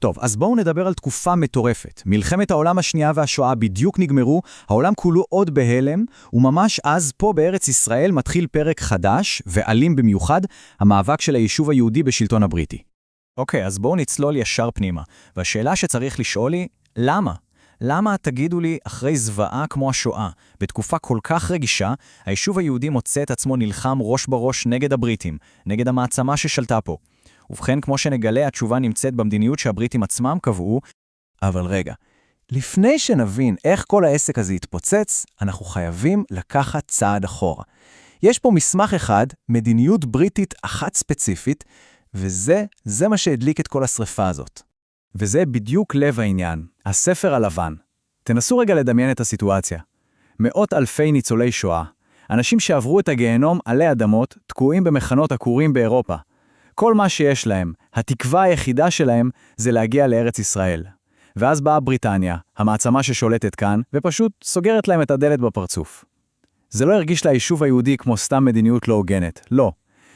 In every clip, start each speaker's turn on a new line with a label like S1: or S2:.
S1: טוב, אז בואו נדבר על תקופה מטורפת. מלחמת העולם השנייה והשואה בדיוק נגמרו, העולם כולו עוד בהלם, וממש אז פה בארץ ישראל מתחיל פרק חדש, ואלים במיוחד, המאבק של היישוב היהודי בשלטון הבריטי.
S2: אוקיי, אז בואו נצלול ישר פנימה. והשאלה שצריך לשאול היא, למה? למה, תגידו לי, אחרי זוועה כמו השואה, בתקופה כל כך רגישה, היישוב היהודי מוצא את עצמו נלחם ראש בראש נגד הבריטים, נגד המעצמה ששלטה פה? ובכן, כמו שנגלה, התשובה נמצאת במדיניות שהבריטים עצמם קבעו. אבל רגע, לפני שנבין איך כל העסק הזה יתפוצץ, אנחנו חייבים לקחת צעד אחורה. יש פה מסמך אחד, מדיניות בריטית אחת ספציפית, וזה מה שהדליק את כל השריפה הזאת. וזה בדיוק לב העניין, הספר הלבן. תנסו רגע לדמיין את הסיטואציה. מאות אלפי ניצולי שואה, אנשים שעברו את הגיהנום עלי אדמות, תקועים במחנות עקורים באירופה. כל מה שיש להם, התקווה היחידה שלהם, זה להגיע לארץ ישראל. ואז באה בריטניה, המעצמה ששולטת כאן, ופשוט סוגרת להם את הדלת בפרצוף. זה לא הרגיש ליישוב היהודי כמו סתם מדיניות לא הוגנת, לא.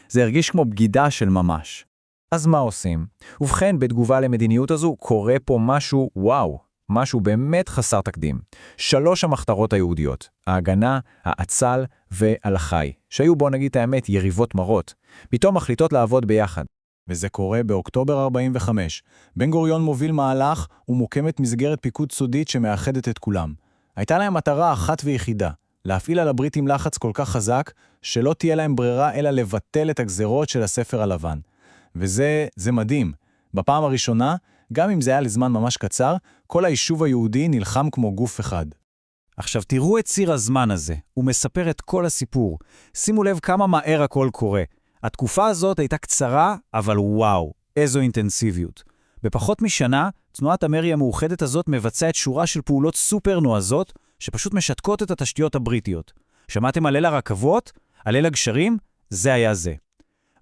S2: זה הרגיש כמו בגידה של ממש.
S3: אז מה עושים? ובכן, בתגובה למדיניות הזו, קורה פה משהו וואו, משהו באמת חסר תקדים. 3 המחתרות היהודיות, ההגנה, האצ"ל והלח"י, שהיו בוא נגיד האמת יריבות מרות, פתאום מחליטות לעבוד ביחד.
S4: וזה קורה באוקטובר 45. בן גוריון מוביל מהלך ומוקמת מסגרת פיקוד סודית שמאחדת את כולם. הייתה להם מטרה אחת ויחידה, להפעיל על הבריטים לחץ כל כך חזק, שלא תהיה להם ברירה אלא לבטל את הגזרות של הספר הלבן. וזה מדהים. בפעם הראשונה, גם אם זה היה לזמן ממש קצר, כל היישוב היהודי נלחם כמו גוף אחד.
S1: עכשיו תראו את ציר הזמן הזה, הוא מספר את כל הסיפור. שימו לב כמה מהר הכל קורה. התקופה הזאת הייתה קצרה, אבל וואו, איזו אינטנסיביות. בפחות משנה, תנועת המרי המאוחדת הזאת מבצעת שורה של פעולות סופר נועזות, שפשוט משתקות את התשתיות הבריטיות. שמעתם על ליל הרכבות? על ליל הגשרים? זה היה זה.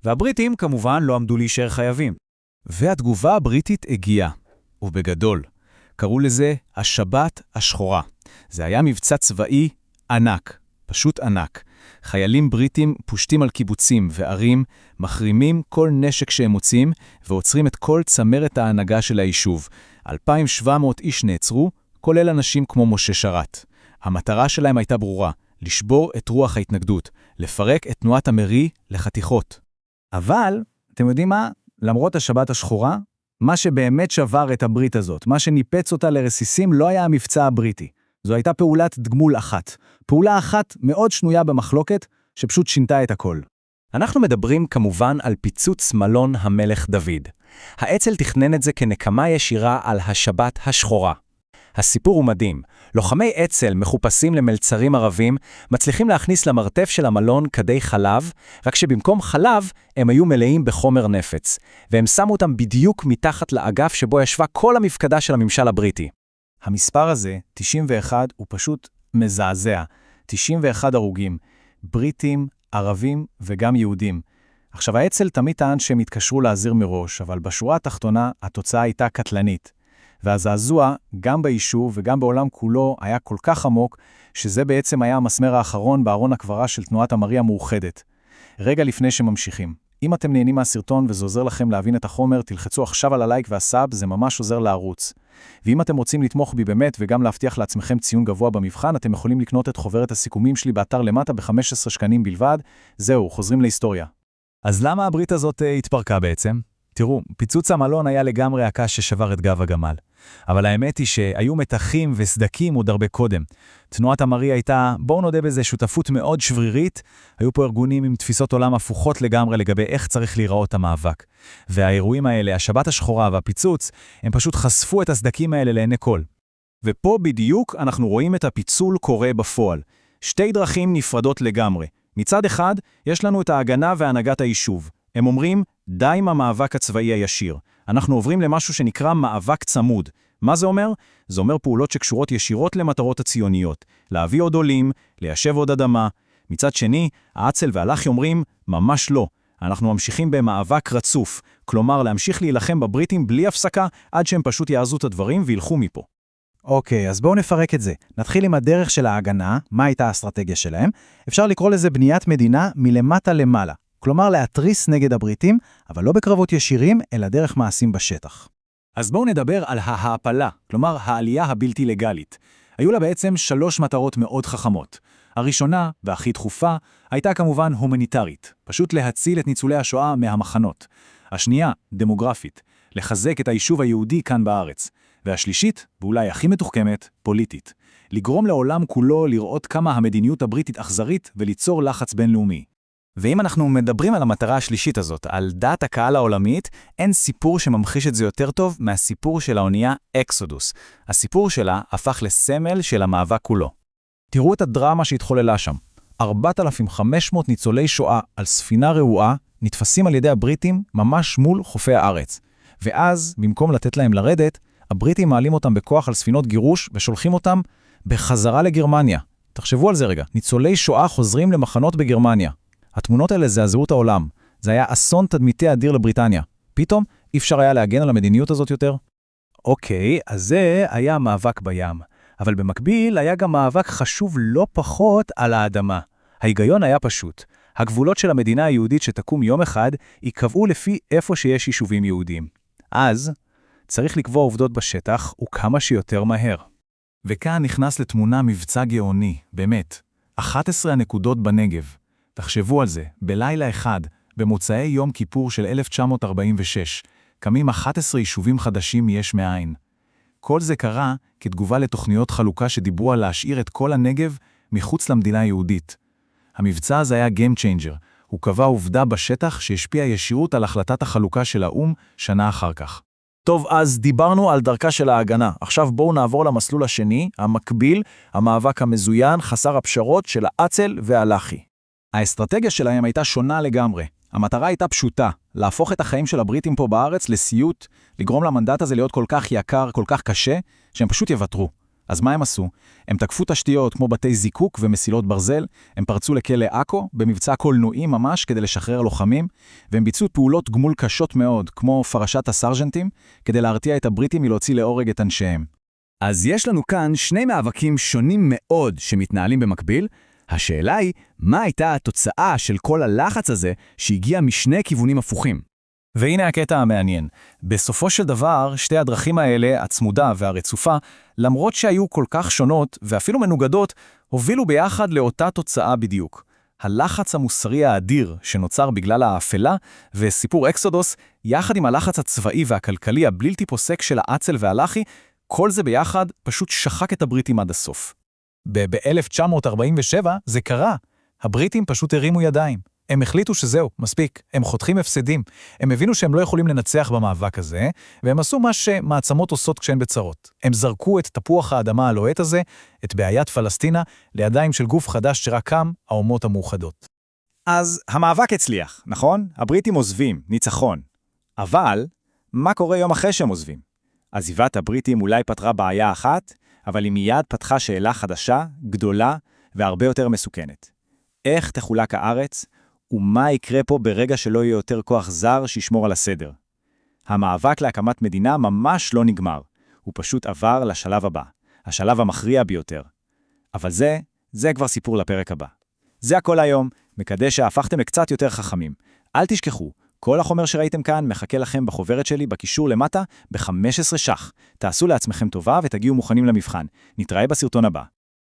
S1: והבריטים כמובן לא עמדו להישאר חייבים. והתגובה הבריטית הגיעה, ובגדול. קראו לזה השבת השחורה. זה היה מבצע צבאי ענק, פשוט ענק. חיילים בריטים פושטים על קיבוצים וערים, מחרימים כל נשק שהם מוצאים, ועוצרים את כל צמרת ההנהגה של היישוב. 2,700 איש נעצרו, כולל אנשים כמו משה שרת. המטרה שלהם הייתה ברורה, לשבור את רוח ההתנגדות, לפרק את תנועת המרי לחתיכות. אבל, אתם יודעים מה? למרות השבת השחורה, מה שבאמת שבר את הברית הזאת, מה שניפץ אותה לרסיסים לא היה המבצע הבריטי. זו הייתה פעולת דגמול אחת. פעולה אחת מאוד שנויה במחלוקת, שפשוט שינתה את הכל.
S3: אנחנו מדברים כמובן על פיצוץ מלון המלך דוד. האצ"ל תכנן את זה כנקמה ישירה על השבת השחורה. הסיפור הוא מדהים. לוחמי אצ"ל מחופשים למלצרים ערבים, מצליחים להכניס למרתף של המלון כדי חלב, רק שבמקום חלב הם היו מלאים בחומר נפץ, והם שמו אותם בדיוק מתחת לאגף שבו ישבה כל המפקדה של הממשל הבריטי.
S4: המספר הזה, 91, הוא פשוט מזעזע. 91 הרוגים, בריטים, ערבים וגם יהודים. עכשיו, האצ"ל תמיד טען שהם התקשרו להזהיר מראש, אבל בשורה התחתונה התוצאה הייתה קטלנית. והזעזוע, גם ביישוב וגם בעולם כולו, היה כל כך עמוק, שזה בעצם היה המסמר האחרון בארון הקברה של תנועת המרי המאוחדת. רגע לפני שממשיכים. אם אתם נהנים מהסרטון וזה עוזר לכם להבין את החומר, תלחצו עכשיו על הלייק והסאב, זה ממש עוזר לערוץ. ואם אתם רוצים לתמוך בי באמת וגם להבטיח לעצמכם ציון גבוה במבחן, אתם יכולים לקנות את חוברת הסיכומים שלי באתר למטה ב-15 שקלים בלבד. זהו, חוזרים להיסטוריה.
S1: אז למה הברית הזאת התפרקה בעצם? תראו, פיצוץ המלון היה לגמרי הקש ששבר את גב הגמל. אבל האמת היא שהיו מתחים וסדקים עוד הרבה קודם. תנועת המרי הייתה, בואו נודה בזה, שותפות מאוד שברירית. היו פה ארגונים עם תפיסות עולם הפוכות לגמרי לגבי איך צריך להיראות המאבק. והאירועים האלה, השבת השחורה והפיצוץ, הם פשוט חשפו את הסדקים האלה לעיני כל. ופה בדיוק אנחנו רואים את הפיצול קורה בפועל. 2 דרכים נפרדות לגמרי. מצד אחד, יש לנו את ההגנה והנהגת היישוב. הם אומרים, די עם המאבק הצבאי הישיר. אנחנו עוברים למשהו שנקרא מאבק צמוד. מה זה אומר? זה אומר פעולות שקשורות ישירות למטרות הציוניות. להביא עוד עולים, ליישב עוד אדמה. מצד שני, האצ"ל והלח"י אומרים, ממש לא. אנחנו ממשיכים במאבק רצוף. כלומר, להמשיך להילחם בבריטים בלי הפסקה, עד שהם פשוט יעזו את הדברים וילכו מפה.
S5: אוקיי, אז בואו נפרק את זה. נתחיל עם הדרך של ההגנה, מה הייתה האסטרטגיה שלהם. אפשר לקרוא לזה בניית מדינה מלמטה למעלה. כלומר להתריס נגד הבריטים, אבל לא בקרבות ישירים, אלא דרך מעשים בשטח.
S4: אז בואו נדבר על ההעפלה, כלומר העלייה הבלתי לגלית. היו לה בעצם 3 מטרות מאוד חכמות. הראשונה, והכי דחופה, הייתה כמובן הומניטרית, פשוט להציל את ניצולי השואה מהמחנות. השנייה, דמוגרפית, לחזק את היישוב היהודי כאן בארץ. והשלישית, ואולי הכי מתוחכמת, פוליטית. לגרום לעולם כולו לראות כמה המדיניות הבריטית אכזרית וליצור לחץ בינלאומי.
S2: ואם אנחנו מדברים על המטרה השלישית הזאת, על דעת הקהל העולמית, אין סיפור שממחיש את זה יותר טוב מהסיפור של האונייה אקסודוס. הסיפור שלה הפך לסמל של המאבק כולו.
S5: תראו את הדרמה שהתחוללה שם. 4,500 ניצולי שואה על ספינה רעועה נתפסים על ידי הבריטים ממש מול חופי הארץ. ואז, במקום לתת להם לרדת, הבריטים מעלים אותם בכוח על ספינות גירוש ושולחים אותם בחזרה לגרמניה. תחשבו על זה רגע, ניצולי שואה חוזרים למחנות בגרמניה. התמונות האלה זעזעו את העולם. זה היה אסון תדמיתי אדיר לבריטניה. פתאום אי אפשר היה להגן על המדיניות הזאת יותר.
S4: אוקיי, אז זה היה מאבק בים. אבל במקביל היה גם מאבק חשוב לא פחות על האדמה. ההיגיון היה פשוט. הגבולות של המדינה היהודית שתקום יום אחד ייקבעו לפי איפה שיש יישובים יהודים. אז צריך לקבוע עובדות בשטח וכמה שיותר מהר. וכאן נכנס לתמונה מבצע גאוני, באמת. 11 הנקודות בנגב. תחשבו על זה, בלילה אחד, במוצאי יום כיפור של 1946, קמים 11 יישובים חדשים יש מאין. כל זה קרה כתגובה לתוכניות חלוקה שדיברו על להשאיר את כל הנגב מחוץ למדינה היהודית. המבצע הזה היה Game Changer. הוא קבע עובדה בשטח שהשפיעה ישירות על החלטת החלוקה של האום שנה אחר כך.
S2: טוב, אז דיברנו על דרכה של ההגנה. עכשיו בואו נעבור למסלול השני, המקביל, המאבק המזוין, חסר הפשרות של האצ"ל והלח"י.
S5: האסטרטגיה שלהם הייתה שונה לגמרי. המטרה הייתה פשוטה, להפוך את החיים של הבריטים פה בארץ לסיוט, לגרום למנדט הזה להיות כל כך יקר, כל כך קשה, שהם פשוט יוותרו. אז מה הם עשו? הם תקפו תשתיות כמו בתי זיקוק ומסילות ברזל, הם פרצו לכלא עכו, במבצע קולנועי ממש כדי לשחרר לוחמים, והם ביצעו פעולות גמול קשות מאוד, כמו פרשת הסרג'נטים, כדי להרתיע את הבריטים מלהוציא להורג את אנשיהם.
S3: אז יש לנו כאן 2 מאבקים שונים מאוד שמתנהלים במקביל. השאלה היא, מה הייתה התוצאה של כל הלחץ הזה שהגיע משני כיוונים הפוכים?
S4: והנה הקטע המעניין. בסופו של דבר, שתי הדרכים האלה, הצמודה והרצופה, למרות שהיו כל כך שונות ואפילו מנוגדות, הובילו ביחד לאותה תוצאה בדיוק. הלחץ המוסרי האדיר שנוצר בגלל האפלה וסיפור אקסודוס, יחד עם הלחץ הצבאי והכלכלי הבלתי פוסק של האצ"ל והלח"י, כל זה ביחד פשוט שחק את הבריטים עד הסוף. ב-1947 זה קרה. הבריטים פשוט הרימו ידיים. הם החליטו שזהו, מספיק. הם חותכים הפסדים. הם הבינו שהם לא יכולים לנצח במאבק הזה, והם עשו מה שמעצמות עושות כשהן בצרות. הם זרקו את תפוח האדמה הלוהט הזה, את בעיית פלסטינה, לידיים של גוף חדש שרק קם, האומות המאוחדות.
S1: אז המאבק הצליח, נכון? הבריטים עוזבים, ניצחון. אבל, מה קורה יום אחרי שהם עוזבים? עזיבת הבריטים אולי פתרה בעיה אחת, אבל היא מיד פתחה שאלה חדשה, גדולה והרבה יותר מסוכנת. איך תחולק הארץ, ומה יקרה פה ברגע שלא יהיה יותר כוח זר שישמור על הסדר? המאבק להקמת מדינה ממש לא נגמר, הוא פשוט עבר לשלב הבא, השלב המכריע ביותר. אבל זה כבר סיפור לפרק הבא. זה הכל היום, מקווה שהפכתם לקצת יותר חכמים. אל תשכחו, כל החומר שראיתם כאן מחכה לכם בחוברת שלי בקישור למטה ב-15 ש"ח. תעשו לעצמכם טובה ותגיעו מוכנים למבחן. נתראה בסרטון הבא.